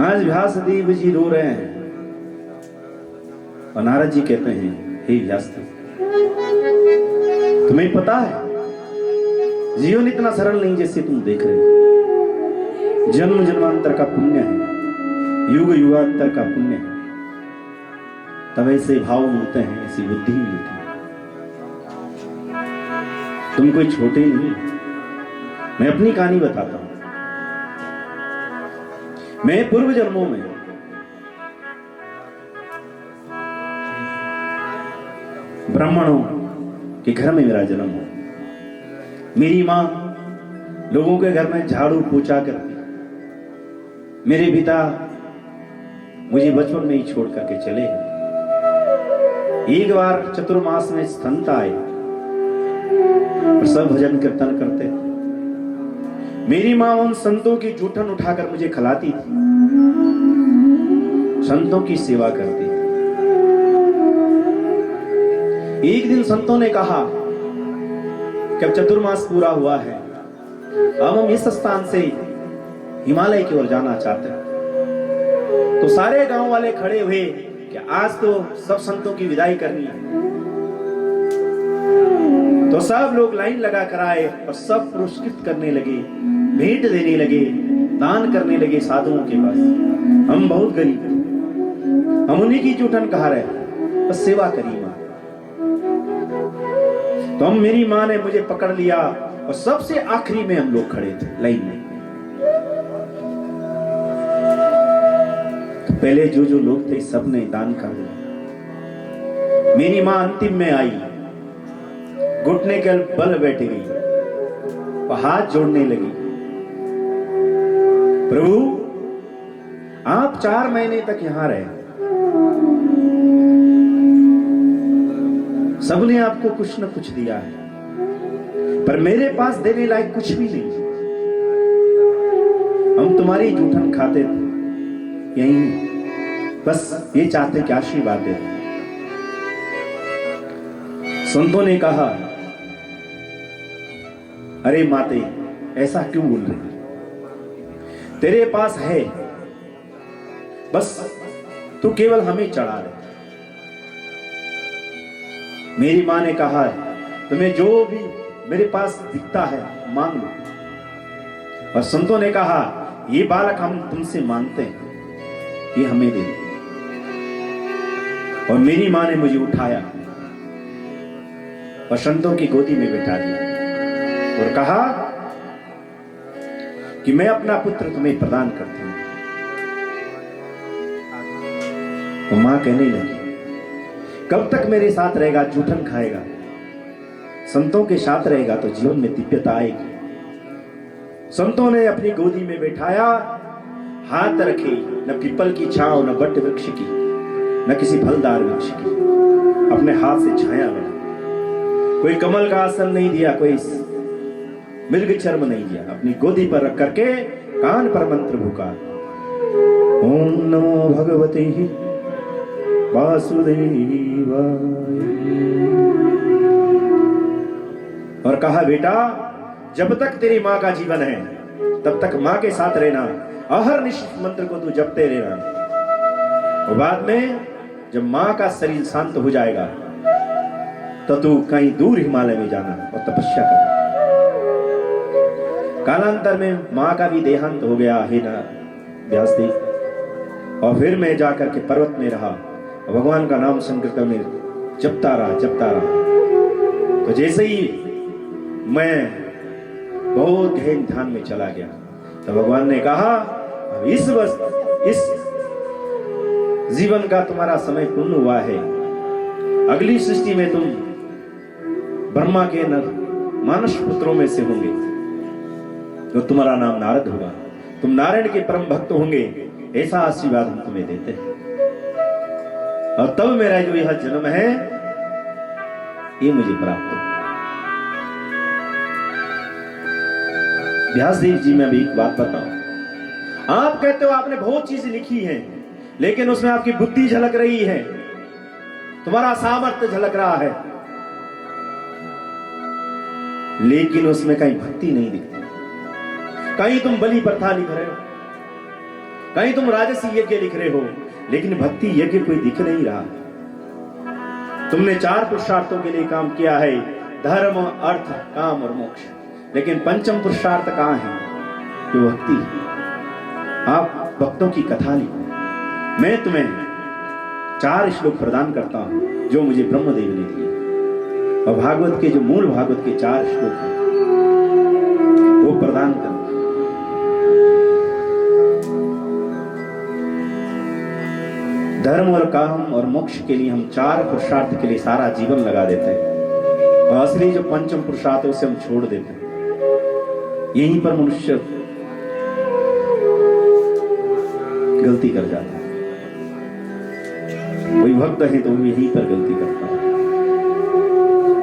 आज व्यासदेव जी रो रहे हैं और नारद जी कहते हैं, हे व्यासदेव, तुम्हें पता है जीवन इतना सरल नहीं जैसे तुम देख रहे हो। जन्म जन्मांतर का पुण्य है, युग युगांतर का पुण्य है, तब ऐसे भाव मिलते हैं, ऐसी बुद्धि मिलती है। तुम कोई छोटे नहीं। मैं अपनी कहानी बताता हूं। मैं पूर्व जन्मों में ब्राह्मणों के घर में मेरा जन्म हुआ। मेरी मां लोगों के घर में झाड़ू पोछा करती। मेरे पिता मुझे बचपन में ही छोड़ करके चले गए। एक बार चतुर्मास में संत आए और सब भजन कीर्तन करते थे। मेरी मां उन संतों की जूठन उठाकर मुझे खिलाती थी, संतों की सेवा करती। एक दिन संतों ने कहा कि अब चतुर्मास पूरा हुआ है, अब हम इस स्थान से हिमालय की ओर जाना चाहते हैं। तो सारे गांव वाले खड़े हुए कि आज तो सब संतों की विदाई करनी है। तो सब लोग लाइन लगा कर आए और सब पुरस्कृत करने लगे, भेंट देने लगे, दान करने लगे साधुओं के पास। हम बहुत गरीब थे, हम उन्हीं की जूठन खा रहे, बस सेवा करी मां। तो हम, मेरी मां ने मुझे पकड़ लिया और सबसे आखिरी में हम लोग खड़े थे लाइन में। तो पहले जो जो लोग थे सबने दान कर दिया। मेरी मां अंतिम में आई, घुटने के बल बैठ गई और हाथ जोड़ने लगी। प्रभु, आप 4 महीने तक यहां रहे, सबने आपको कुछ न कुछ दिया है, पर मेरे पास देने लायक कुछ भी नहीं। हम तुम्हारी जूठन खाते थे, यही बस ये चाहते कि आशीर्वाद दे। संतों ने कहा, अरे माते, ऐसा क्यों बोल रही? तेरे पास है, बस तू केवल हमें चढ़ा रहे। मेरी मां ने कहा, तुम्हें जो भी मेरे पास दिखता है मांग लो। और संतों ने कहा, ये बालक हम तुमसे मांगते हैं, ये हमें दे। और मेरी मां ने मुझे उठाया और संतों की गोदी में बैठा दिया और कहा कि मैं अपना पुत्र तुम्हें प्रदान करती हूं। तो मां कहने लगी, कब तक मेरे साथ रहेगा? जूठन खाएगा, संतों के साथ रहेगा तो जीवन में दिव्यता आएगी। संतों ने अपनी गोदी में बैठाया, हाथ रखे, न पीपल की छांव, न बट वृक्ष की, न किसी फलदार वृक्ष की, अपने हाथ से छाया बना। कोई कमल का आसन नहीं दिया, कोई मृग चर्म नहीं दिया, अपनी गोदी पर रख करके कान पर मंत्र भूका, ओम नमो भगवते वासुदेवाय। और कहा, बेटा, जब तक तेरी मां का जीवन है तब तक मां के साथ रहना, अहर्निश मंत्र को तू जपते रहना। और बाद में जब मां का शरीर शांत हो जाएगा तो तू कहीं दूर हिमालय में जाना और तपस्या करना। कालांतर में मां का भी देहांत हो गया है ना व्यासदेव। और फिर मैं जाकर के पर्वत में रहा और भगवान का नाम संकीर्तन में जपता रहा। तो जैसे ही मैं बहुत गहन ध्यान में चला गया तो भगवान ने कहा, इस जीवन का तुम्हारा समय पूर्ण हुआ है, अगली सृष्टि में तुम ब्रह्मा के मानस पुत्रों में से होंगे, तो तुम्हारा नाम नारद होगा, तुम नारायण के परम भक्त होंगे। ऐसा आशीर्वाद हम तुम्हें देते हैं। और तब मेरा जो यह जन्म है ये मुझे प्राप्त हो। व्यासदेव जी, मैं भी एक बात बताऊं, आप कहते हो आपने बहुत चीजें लिखी हैं, लेकिन उसमें आपकी बुद्धि झलक रही है, तुम्हारा सामर्थ्य झलक रहा है, लेकिन उसमें कहीं भक्ति नहीं दिखती। कहीं तुम बलि प्रथा लिख रहे हो, कहीं तुम राजसी यज्ञ लिख रहे हो, लेकिन भक्ति यज्ञ कोई दिख नहीं रहा। तुमने 4 पुरुषार्थों के लिए काम किया है, धर्म, अर्थ, काम और मोक्ष, लेकिन पंचम पुरुषार्थ कहां है? जो भक्ति। आप भक्तों की कथा लिखो। मैं तुम्हें 4 श्लोक प्रदान करता हूं जो मुझे ब्रह्मदेव ने दिए, और भागवत के जो मूल भागवत के 4 श्लोक हैं वो प्रदान कर। धर्म और काम और मोक्ष के लिए हम 4 पुरुषार्थ के लिए सारा जीवन लगा देते हैं, और असली जो पंचम पुरुषार्थ है उसे हम छोड़ देते हैं। यहीं पर मनुष्य गलती कर जाता है। कोई भक्त है तो वो यहीं पर गलती करता है।